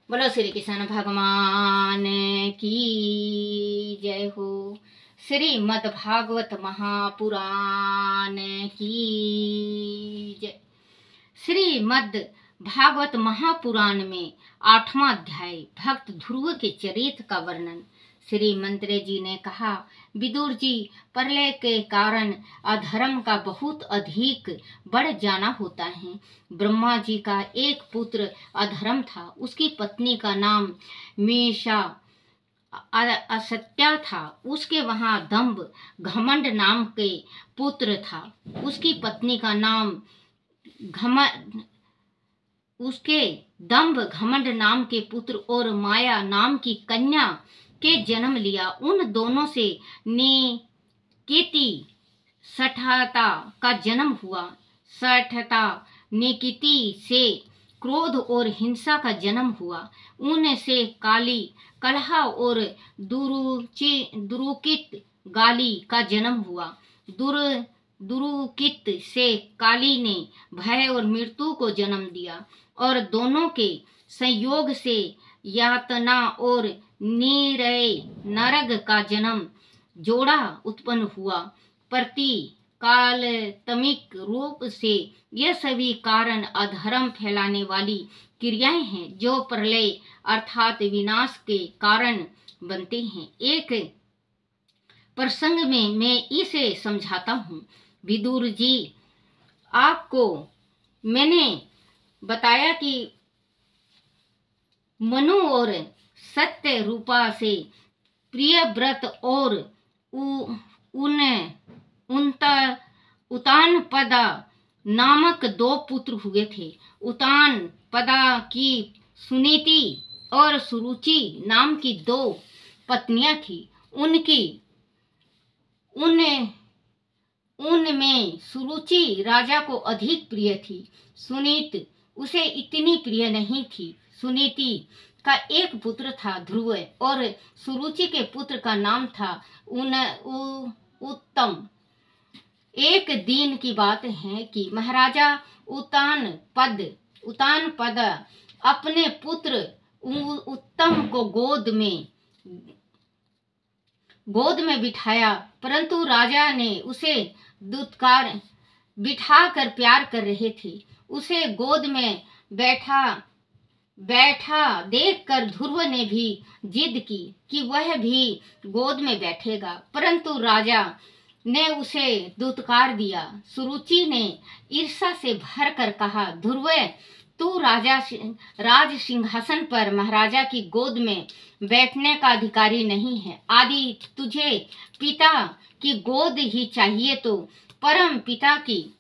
बोलो श्री कृष्ण भगवान की जय हो। श्रीमद् भागवत महापुराण की जय। श्रीमद् भागवत महापुराण में 8वां अध्याय भक्त ध्रुव के चरित्र का वर्णन। श्री मंत्री जी ने कहा, विदुर जी, प्रलय के कारण अधर्म का बहुत अधिक बढ़ जाना होता है। ब्रह्मा जी का एक पुत्र अधर्म था। उसकी पत्नी का नाम मेषा असत्या था। उसके वहां दंभ घमंड नाम के पुत्र था। उसकी पत्नी का नाम उसके दंभ घमंड नाम के पुत्र और माया नाम की कन्या के जन्म लिया। उन दोनों से निकेती सठता का जन्म हुआ। सठता निकेती से क्रोध और हिंसा का जन्म हुआ। उनसे काली कलह और दुरुकित गाली का जन्म हुआ। दुरुकित से काली ने भय और मृत्यु को जन्म दिया और दोनों के संयोग से यातना और निरय नरक का जन्म जोड़ा उत्पन्न हुआ। प्रति कालतमिक रूप से ये सभी कारण अधर्म फैलाने वाली क्रियाएं हैं जो प्रलय अर्थात विनाश के कारण बनते हैं। एक प्रसंग में मैं इसे समझाता हूँ। विदुर जी, आपको मैंने बताया कि मनु और सत्य रूपा से प्रियव्रत और उतान पदा नामक 2 पुत्र हुए थे। उतान पदा की सुनीति और सुरुचि नाम की 2 पत्नियां थी। उनमें सुरुचि राजा को अधिक प्रिय थी। सुनीति उसे इतनी प्रिय नहीं थी। सुनीति का एक पुत्र था ध्रुव और सुरुचि के पुत्र का नाम था उत्तम। एक दिन की बात है कि महाराजा उतान पद अपने पुत्र उत्तम को गोद में बिठाया, परंतु राजा ने उसे दुत्कार बिठाकर प्यार कर रहे थे। उसे गोद में बैठा देखकर ध्रुव ने भी जिद की कि वह भी गोद में बैठेगा, परंतु राजा ने उसे दुत्कार दिया। सुरुचि ने ईर्ष्या से भर कर कहा, ध्रुव, तू राज सिंहासन पर महाराजा की गोद में बैठने का अधिकारी नहीं है। आदि तुझे पिता की गोद ही चाहिए तो परम पिता की।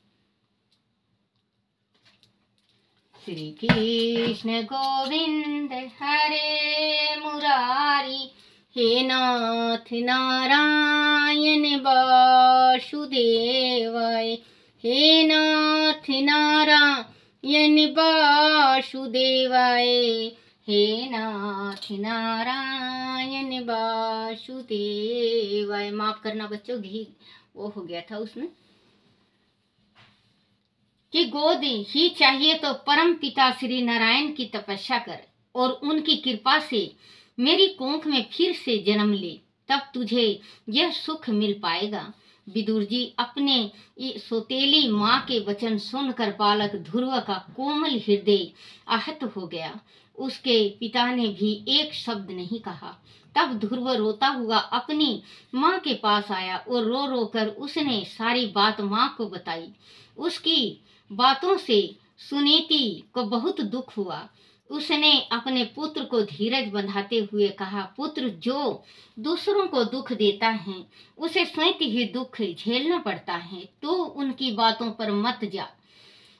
श्री कृष्ण गोविंद हरे मुरारी, हे नाथ नारायण वासुदेवाय, हे नाथ नारायण वासुदेवाय, हे नाथ नारायण वासुदेवाय। माफ करना बच्चों, घी वो हो गया था उसमें। कि गोद ही चाहिए तो परम पिता श्री नारायण की तपस्या कर और उनकी कृपा से मेरी कोख में फिर से जन्म ले, तब तुझे यह सुख मिल पाएगा। विदुर जी, अपने सौतेली माँ के वचन सुनकर बालक ध्रुव का कोमल हृदय आहत हो गया। उसके पिता ने भी एक शब्द नहीं कहा। तब ध्रुव रोता हुआ अपनी माँ के पास आया और रो रो कर उसने सारी बात माँ को बताई। उसकी बातों से सुनीति को बहुत दुख हुआ। उसने अपने पुत्र को धीरज बंधाते हुए कहा, पुत्र जो दूसरों को दुख देता है उसे स्वयं ही दुख झेलना पड़ता है। तो उनकी बातों पर मत जा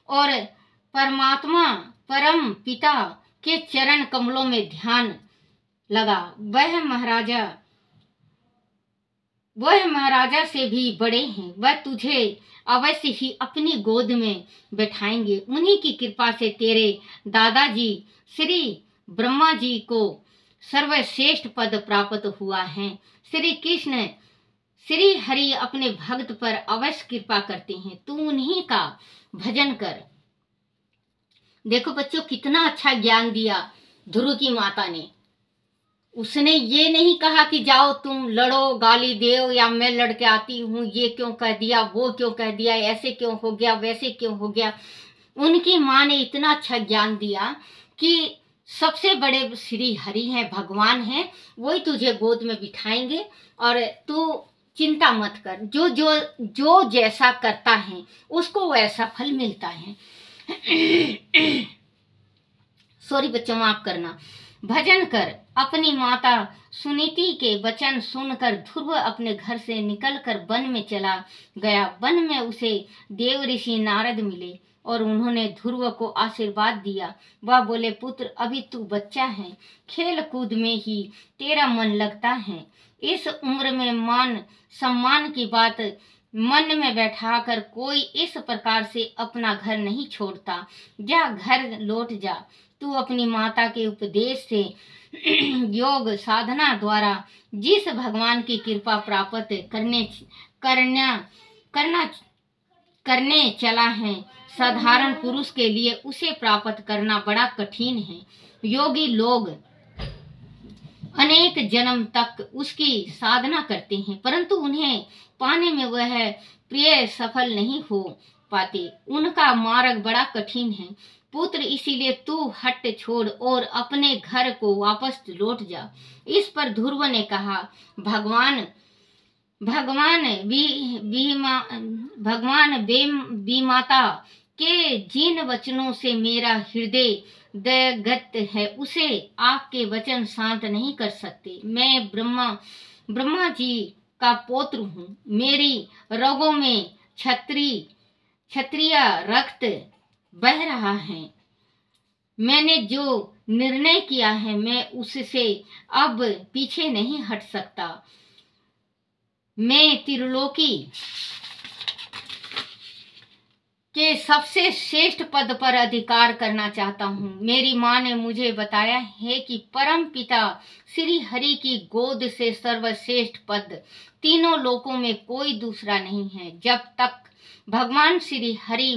और परमात्मा परम पिता के चरण कमलों में ध्यान लगा। वह महाराजा से भी बड़े हैं। वह तुझे अवश्य ही अपनी गोद में बैठाएंगे। उन्हीं की कृपा से तेरे दादाजी श्री ब्रह्मा जी को सर्वश्रेष्ठ पद प्राप्त हुआ है। श्री कृष्ण श्री हरि अपने भक्त पर अवश्य कृपा करते हैं। तू उन्हीं का भजन कर। देखो बच्चों, कितना अच्छा ज्ञान दिया। ध्रुव की माता ने। उसने ये नहीं कहा कि जाओ तुम लड़ो, गाली दो, या मैं लड़के आती हूँ, ये क्यों कह दिया, वो क्यों कह दिया, ऐसे क्यों हो गया, वैसे क्यों हो गया। उनकी माँ ने इतना अच्छा ज्ञान दिया कि सबसे बड़े श्री हरि हैं, भगवान हैं, वही तुझे गोद में बिठाएंगे और तू चिंता मत कर। जो जो जो जैसा करता है उसको वैसा फल मिलता है। सॉरी बच्चों, माफ करना। भजन कर। अपनी माता सुनीति के वचन सुनकर ध्रुव अपने घर से निकलकर वन में चला गया। वन में उसे देव ऋषि नारद मिले और उन्होंने ध्रुव को आशीर्वाद दिया। वह बोले, पुत्र अभी तू बच्चा है, खेल कूद में ही तेरा मन लगता है। इस उम्र में मान सम्मान की बात मन में बैठाकर कोई इस प्रकार से अपना घर नहीं छोड़ता। जा घर लौट जा। तू अपनी माता के उपदेश से योग साधना द्वारा जिस भगवान की कृपा प्राप्त करने चला है, साधारण पुरुष के लिए उसे प्राप्त करना बड़ा कठिन है। योगी लोग अनेक जन्म तक उसकी साधना करते हैं, परंतु उन्हें पाने में वह प्रिय सफल नहीं हो पाते। उनका मार्ग बड़ा कठिन है। पुत्र, इसीलिए तू हट छोड़ और अपने घर को वापस लौट जा। इस पर ध्रुव ने कहा, भगवान बीमाता के जिन वचनों से मेरा हृदय दगत है, उसे आपके वचन शांत नहीं कर सकते। मैं ब्रह्मा जी का पौत्र हूँ। मेरी रगों में क्षत्रिय रक्त बह रहा है। मैंने जो निर्णय किया है मैं उससे अब पीछे नहीं हट सकता। मैं त्रिलोकी के सबसे श्रेष्ठ पद पर अधिकार करना चाहता हूँ। मेरी माँ ने मुझे बताया है कि परम पिता श्री हरि की गोद से सर्वश्रेष्ठ पद तीनों लोकों में कोई दूसरा नहीं है। जब तक भगवान श्री हरि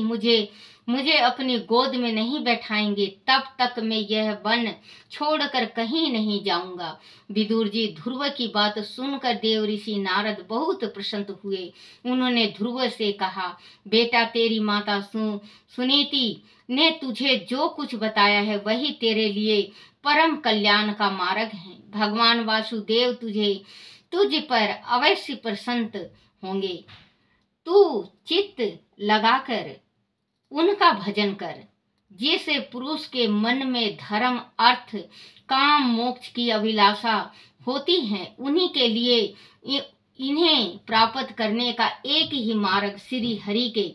मुझे अपनी गोद में नहीं बैठाएंगे, तब तक मैं यह वन छोड़कर कहीं नहीं जाऊंगा। विदुर जी, ध्रुव की बात सुनकर देव ऋषि नारद बहुत प्रसन्न हुए। उन्होंने ध्रुव से कहा, बेटा, तेरी माता सुनीति ने तुझे जो कुछ बताया है वही तेरे लिए परम कल्याण का मार्ग है। भगवान वासुदेव तुझ पर अवश्य प्रसन्न होंगे। तू चित्त लगाकर उनका भजन कर। जैसे पुरुष के मन में धर्म, अर्थ, काम, मोक्ष की अभिलाषा होती है, उन्हीं के लिए इन्हें प्राप्त करने का एक ही मार्ग श्री हरि के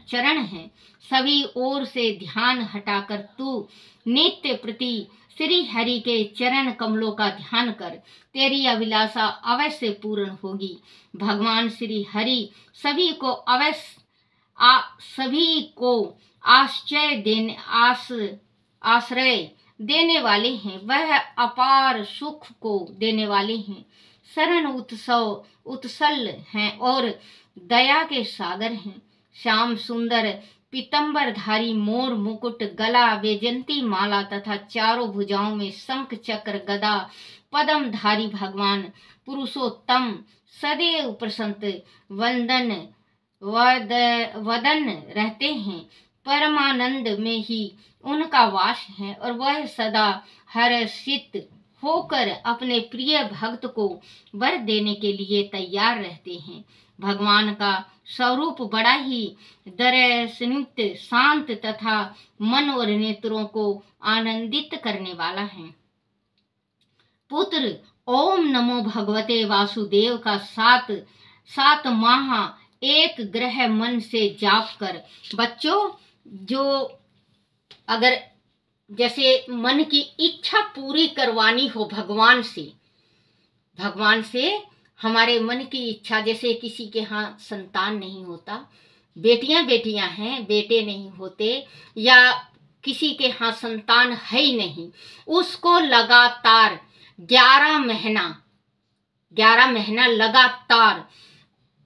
चरण है। सभी ओर से ध्यान हटाकर तू नित्य प्रति श्री हरि के चरण कमलों का ध्यान कर। तेरी अभिलाषा अवश्य पूर्ण होगी। भगवान श्री हरि सभी आश्रय देने वाले हैं। वह अपार सुख को देने वाले हैं, शरण उत्सल हैं और दया के सागर हैं। श्याम सुंदर पीतंबरधारी, मोर मुकुट, गला वैजंती माला तथा चारों भुजाओं में शंख चक्र गदा पद्मधारी भगवान पुरुषोत्तम सदैव प्रसन्न वदन रहते हैं। परमानंद में ही उनका वास है और वह सदा हर्षित होकर अपने प्रिय भक्त को वर देने के लिए तैयार रहते हैं। भगवान का स्वरूप बड़ा ही दर्शनीय, शांत तथा मन और नेत्रों को आनंदित करने वाला है। पुत्र, ओम नमो भगवते वासुदेव का 7 माह एक ग्रह मन से जाप कर। बच्चों, जो अगर जैसे मन की इच्छा पूरी करवानी हो भगवान से हमारे मन की इच्छा, जैसे किसी के यहाँ संतान नहीं होता, बेटियां हैं, बेटे नहीं होते, या किसी के यहाँ संतान है ही नहीं, उसको लगातार 11 महीना लगातार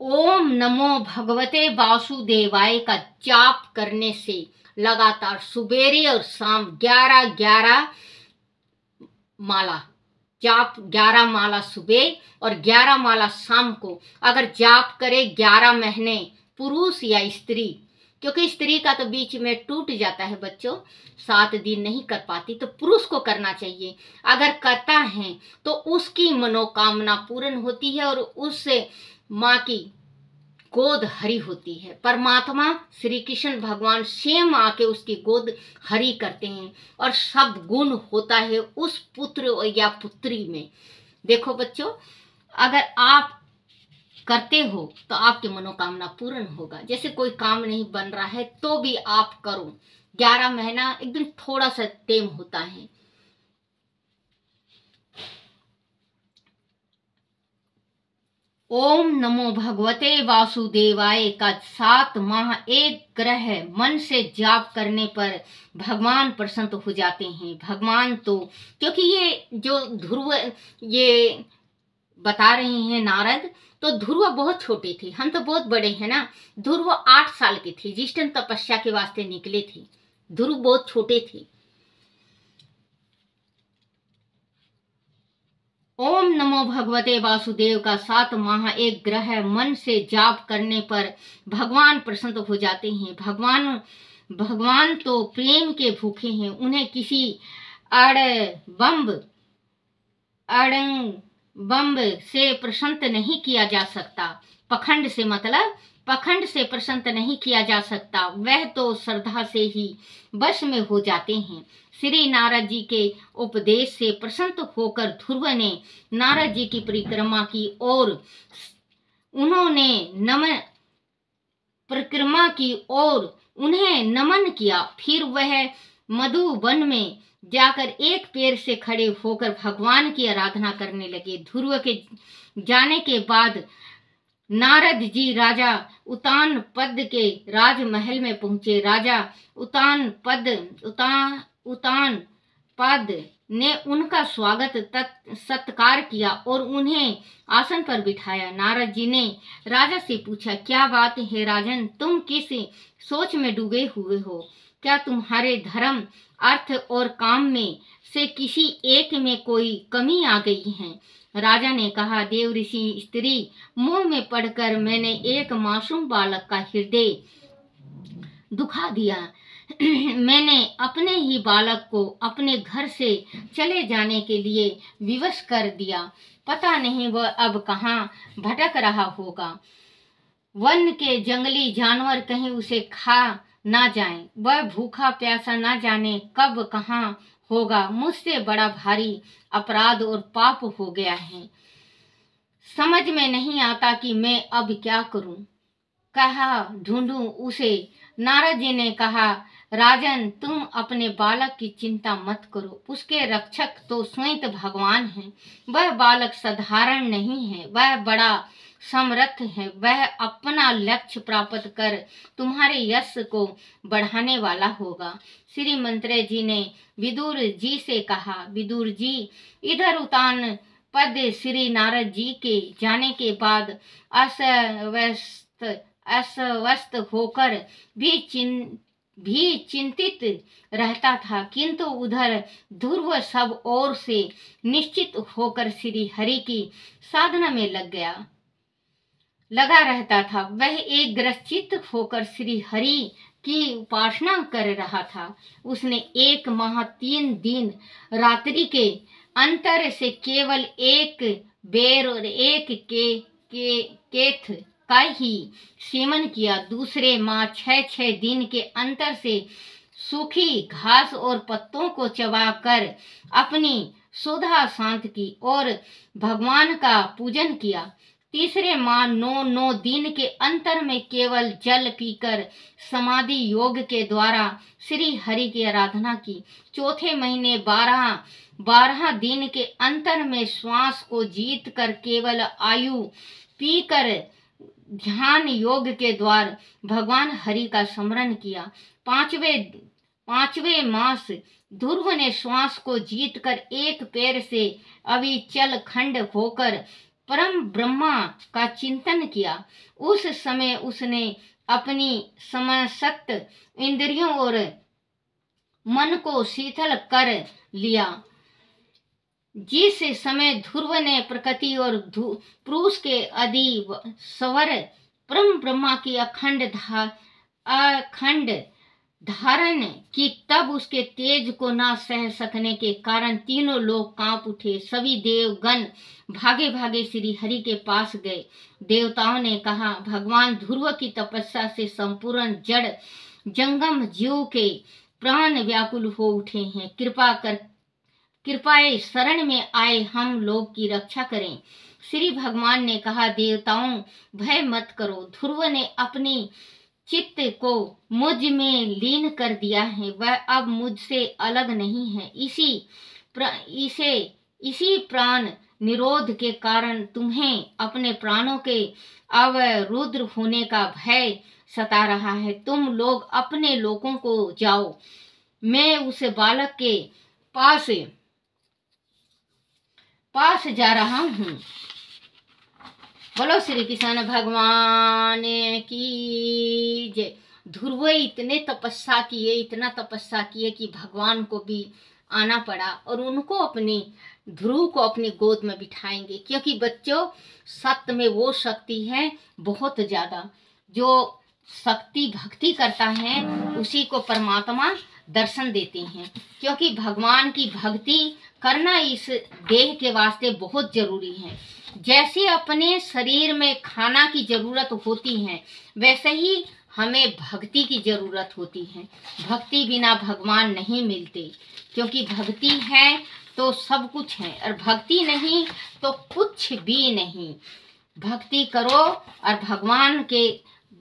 ओम नमो भगवते वासुदेवाय का जाप करने से लगातार सुबेरे और शाम 11 माला जाप, 11 माला सुबह और 11 माला शाम को अगर जाप करे 11 महीने, पुरुष या स्त्री, क्योंकि स्त्री का तो बीच में टूट जाता है बच्चों, 7 दिन नहीं कर पाती, तो पुरुष को करना चाहिए। अगर करता है तो उसकी मनोकामना पूर्ण होती है और उससे माँ की गोद हरी होती है। परमात्मा श्री कृष्ण भगवान स्वयं आके उसकी गोद हरी करते हैं और सब गुण होता है उस पुत्र या पुत्री में। देखो बच्चों, अगर आप करते हो तो आपकी मनोकामना पूर्ण होगा। जैसे कोई काम नहीं बन रहा है तो भी आप करो, 11 महीना एकदम थोड़ा सा टाइम होता है। ओम नमो भगवते वासुदेवाय का 7 माह एक ग्रह मन से जाप करने पर भगवान प्रसन्न हो जाते हैं। भगवान तो, क्योंकि ये जो ध्रुव ये बता रहे हैं नारद, तो ध्रुव बहुत छोटे थे, हम तो बहुत बड़े हैं ना। ध्रुव 8 साल के थे जिस टाइम तपस्या के वास्ते निकले थे। ध्रुव बहुत छोटे थे। ओम नमो भगवते वासुदेव का 7 माह एक ग्रह मन से जाप करने पर भगवान प्रसन्न हो जाते हैं। भगवान तो प्रेम के भूखे हैं, उन्हें किसी अड़ंग से प्रसन्न नहीं किया जा सकता। पखंड से मतलब पखंड से प्रसन्न नहीं किया जा सकता, वह तो श्रद्धा से ही वश में हो जाते हैं। श्री नारद जी के उपदेश से प्रसन्न होकर ध्रुव ने नारद जी की परिक्रमा की और उन्हें नमन किया। फिर वह मधुवन में जाकर एक पैर से खड़े होकर भगवान की आराधना करने लगे। ध्रुव के जाने के बाद नारद जी राजा उतानपद के राजमहल में पहुंचे। राजा उतानपद ने उनका स्वागत सत्कार किया और उन्हें आसन पर बिठाया। नारद जी ने राजा से पूछा, क्या बात है राजन, तुम किस सोच में डूबे हुए हो? क्या तुम्हारे धर्म, अर्थ और काम में से किसी एक में कोई कमी आ गई है? राजा ने कहा, देव ऋषि स्त्री मोह में पड़कर मैंने एक मासूम बालक का हृदय दुखा दिया। मैंने अपने ही बालक को अपने घर से चले जाने के लिए विवश कर दिया। पता नहीं वह अब कहाँ भटक रहा होगा। वन के जंगली जानवर कहीं उसे खा ना जाएं, वह भूखा प्यासा ना जाने कब कहाँ होगा। मुझसे बड़ा भारी अपराध और पाप हो गया है। समझ में नहीं आता कि मैं अब क्या करूं, कहा ढूंढूं उसे। नारद जी ने कहा, राजन तुम अपने बालक की चिंता मत करो, उसके रक्षक तो स्वयं भगवान हैं। वह बालक साधारण नहीं है, वह बड़ा समर्थ है। वह अपना लक्ष्य प्राप्त कर तुम्हारे यश को बढ़ाने वाला होगा। श्री मंत्री जी ने विदुर जी से कहा, विदुर जी इधर उतान पद श्री नारद जी के जाने के बाद अस्वस्थ होकर भी चिंतित रहता था, किंतु उधर ध्रुव सब ओर से निश्चित होकर श्री हरि की साधना में लगा रहता था। वह एक ग्रसित होकर श्री हरि की उपासना कर रहा था। उसने 1 माह 3 दिन रात्रि के अंतर से केवल एक बेर और एक केथ का ही सेवन किया। दूसरे माह 6 दिन के अंतर से सूखी घास और पत्तों को चबाकर अपनी सुधा शांत की और भगवान का पूजन किया। तीसरे माह 9 दिन के अंतर में केवल जल पीकर समाधि योग के द्वारा श्री हरि की आराधना की। चौथे महीने 12 दिन के अंतर में श्वास को जीत कर केवल आयु पीकर ध्यान योग के द्वारा भगवान हरि का स्मरण किया। पांचवें मास ध्रुव ने श्वास को जीतकर एक पैर से अविचल खंड होकर परम ब्रह्मा का चिंतन किया। उस समय उसने अपनी समस्त इंद्रियों और मन को शीतल कर लिया। जिस समय ध्रुव ने प्रकृति और पुरुष के आदि स्वर परम ब्रह्मा की अखंड धारण की, तब उसके तेज को ना सह सकने के कारण तीनों लोग कांप उठे। सभी देवगण भागे भागे श्री हरि के पास गए। देवताओं ने कहा, भगवान ध्रुव की तपस्या से संपूर्ण जड़ जंगम जीव के प्राण व्याकुल हो उठे हैं। कृपाए शरण में आए हम लोग की रक्षा करें। श्री भगवान ने कहा, देवताओं भय मत करो, ध्रुव ने अपनी चित्त को मुझ में लीन कर दिया है, वह अब मुझसे अलग नहीं है। इसी प्राण निरोध के कारण तुम्हें अपने प्राणों के अवरुद्ध होने का भय सता रहा है। तुम लोग अपने लोगों को जाओ, मैं उस बालक के पास जा रहा हूँ। बोलो श्री कृष्ण भगवान की जय। ध्रुव इतने तपस्या किए, इतना तपस्या किए कि भगवान को भी आना पड़ा और उनको ध्रुव को अपनी गोद में बिठाएंगे, क्योंकि बच्चों सत्य में वो शक्ति है बहुत ज्यादा। जो शक्ति भक्ति करता है उसी को परमात्मा दर्शन देते हैं, क्योंकि भगवान की भक्ति करना इस देह के वास्ते बहुत जरूरी है। जैसे अपने शरीर में खाना की जरूरत होती है, वैसे ही हमें भक्ति की जरूरत होती है। भक्ति बिना भगवान नहीं मिलते, क्योंकि भक्ति है तो सब कुछ है और भक्ति नहीं तो कुछ भी नहीं। भक्ति करो और भगवान के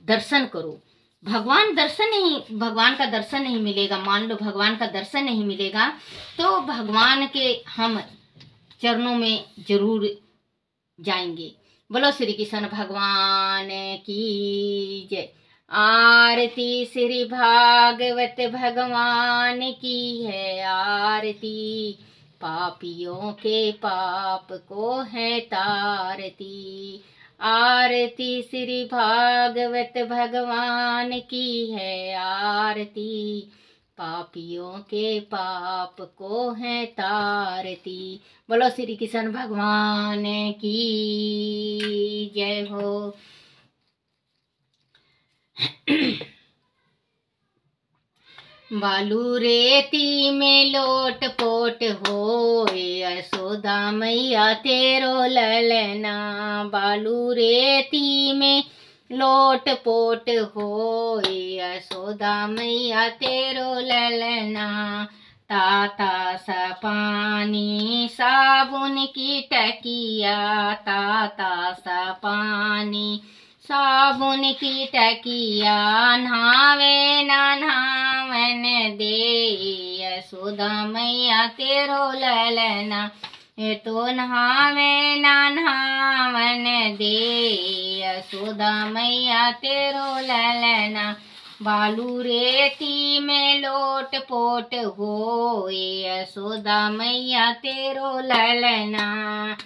दर्शन करो। भगवान का दर्शन नहीं मिलेगा, मान लो भगवान का दर्शन नहीं मिलेगा तो भगवान के हम चरणों में जरूर जाएंगे। बोलो श्री कृष्ण भगवान की जय। आरती श्री भागवत भगवान की है आरती, पापियों के पाप को है तारती। आरती श्री भागवत भगवान की है आरती, पापियों के पाप को है तारती। बोलो श्री कृष्ण भगवान की जय हो। बालू रेती में लोट पोट होए, यशोदा मैया तेरो ललना। बालू रेती में लोट पोट होए, यशोदा मैया तेरो ललना। ताता सा पानी साबुन की टकिया, ताता सा पानी साबुन की टकिया, नहावे ना नहावन दे, यशोदा मैया तेरो ललना। ये तो नहावे ना नहावन दे, यशोदा मैया तेरो ललना। बालू रेती में लोट पोट होए, यशोदा मैया तेरो ललना।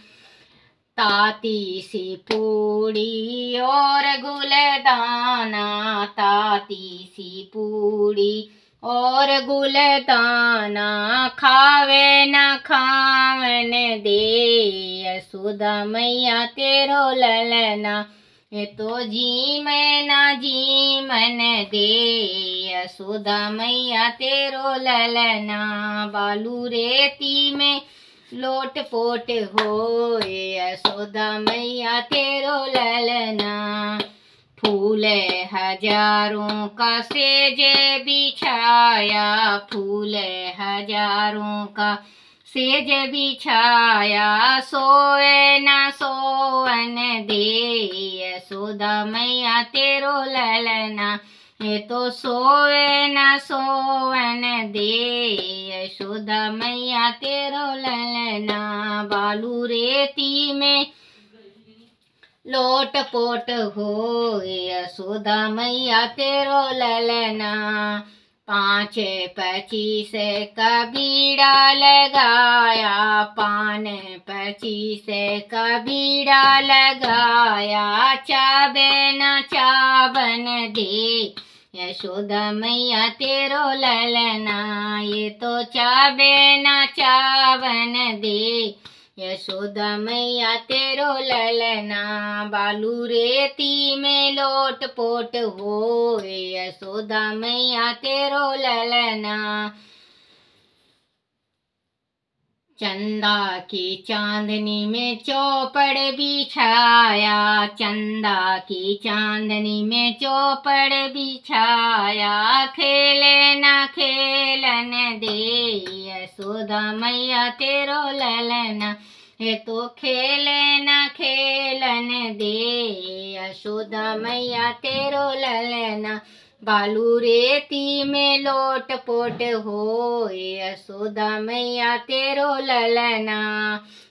ताती सी पूड़ी और गुलदाना, ताती सी पूड़ी और गुलदाना, खावे ना खावन दे, यशोदा मैया तेरो ललना। ये तो जी मैं ना जी मन दे, यशोदा मैया तेरो ललना। बालू रेती में लोट पोट होए, यशोदा मैया तेरो ललना। फूल हजारों का सेज बिछाया, फूल हजारों का सेज बिछाया, सोए ना सोवन दे, यशोदा मैया तेरो ललना। ये तो सोए ना सोवन दे, यशोदा मैया तेरो ललना। बालू रेती में लोट पोट होए, यशोदा मैया तेरो ललना। 5 25 का बीड़ा लगाया, 5 25 का बीड़ा लगाया, चाबे न चाबन दे, यशोदा मैया तेरो ललना, ये तो चावे ना चावन दे। यशोदा मैया तेरो ललना, बालू रेती में लोट पोट होए। यशोदा मैया तेरो ललना, चंदा की चांदनी में चौपड़ बिछाया। चंदा की चांदनी में चौपड़ बिछाया, खेले ना खेलन दे। यशोदा मैया तेरो ललना, ये तो खेले ना खेलन दे। यशोदा मैया तेरो ललना, बालू रेती में लोट पोट हो। यशोदा मैया तेरो ललना।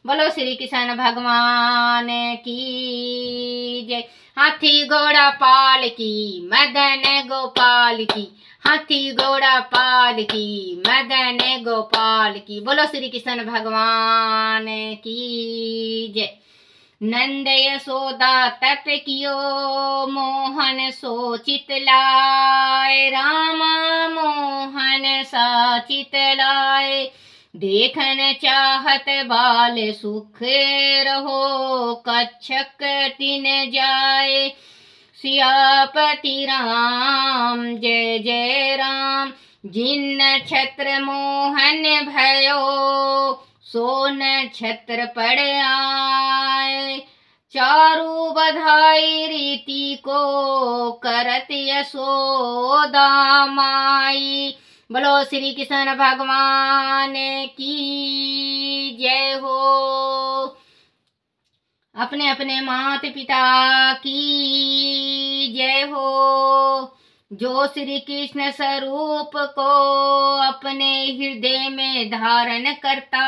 बोलो श्री कृष्ण भगवान की जय। हाथी घोड़ा पाल की मदन गोपाल की, हाथी घोड़ा पाल की मदन गोपाल की। बोलो श्री कृष्ण भगवान की जय। नंद यशोदा तप कियो मोहन सोचित लाए। रामा मोहन साचित लाए, देखन चाहत बाल सुख रहो। कच्छक तिन जाए, सियापति राम जय जय राम। जिन छत्र मोहन भयो, सोन छत्र पड़ आए। चारु बधाई रीति को, करत यशोदा माई। बोलो श्री कृष्ण भगवान की जय हो। अपने अपने माता पिता की जय हो। जो श्री कृष्ण स्वरूप को अपने हृदय में धारण करता,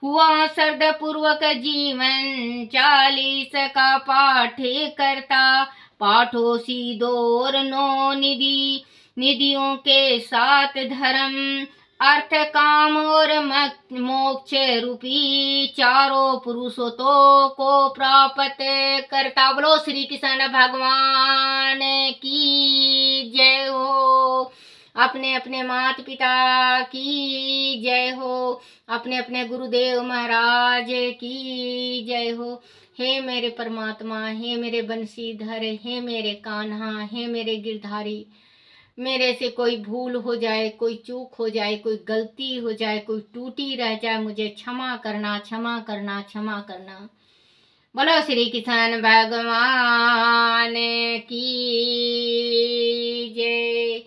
हुआ श्रद्धा पूर्वक जीवन 40 का पाठ करता। पाठों सिद्धों 9 निधि, निधियों के 7 धर्म। अर्थ काम और मोक्ष रूपी चारों पुरुषों को प्राप्त करता। बोलो श्री कृष्ण भगवान की जय हो। अपने अपने माता पिता की जय हो। अपने अपने गुरुदेव महाराज की जय हो। हे मेरे परमात्मा, हे मेरे बंशीधर, हे मेरे कान्हा, हे मेरे गिरधारी, मेरे से कोई भूल हो जाए, कोई चूक हो जाए, कोई गलती हो जाए, कोई टूटी रह जाए, मुझे क्षमा करना, क्षमा करना, क्षमा करना। बोलो श्री कृष्ण भगवान की जय।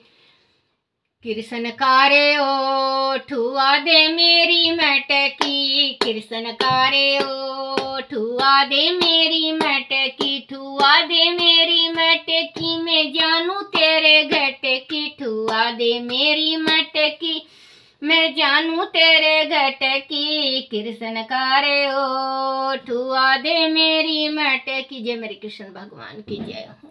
कृष्ण कारे ओठुआ दे मेरी मटकी, कृष्ण कारे ओठुआ दे मेरी मटकी। ठुआ दे मेरी मटकी, मैं जानू तेरे घट की। ठुआ दे मेरी मटकी, मैं जानू तेरे घट की। कृष्ण कारे ओठुआ दे मेरी मटकी। जय मेरे कृष्ण भगवान की जय हो।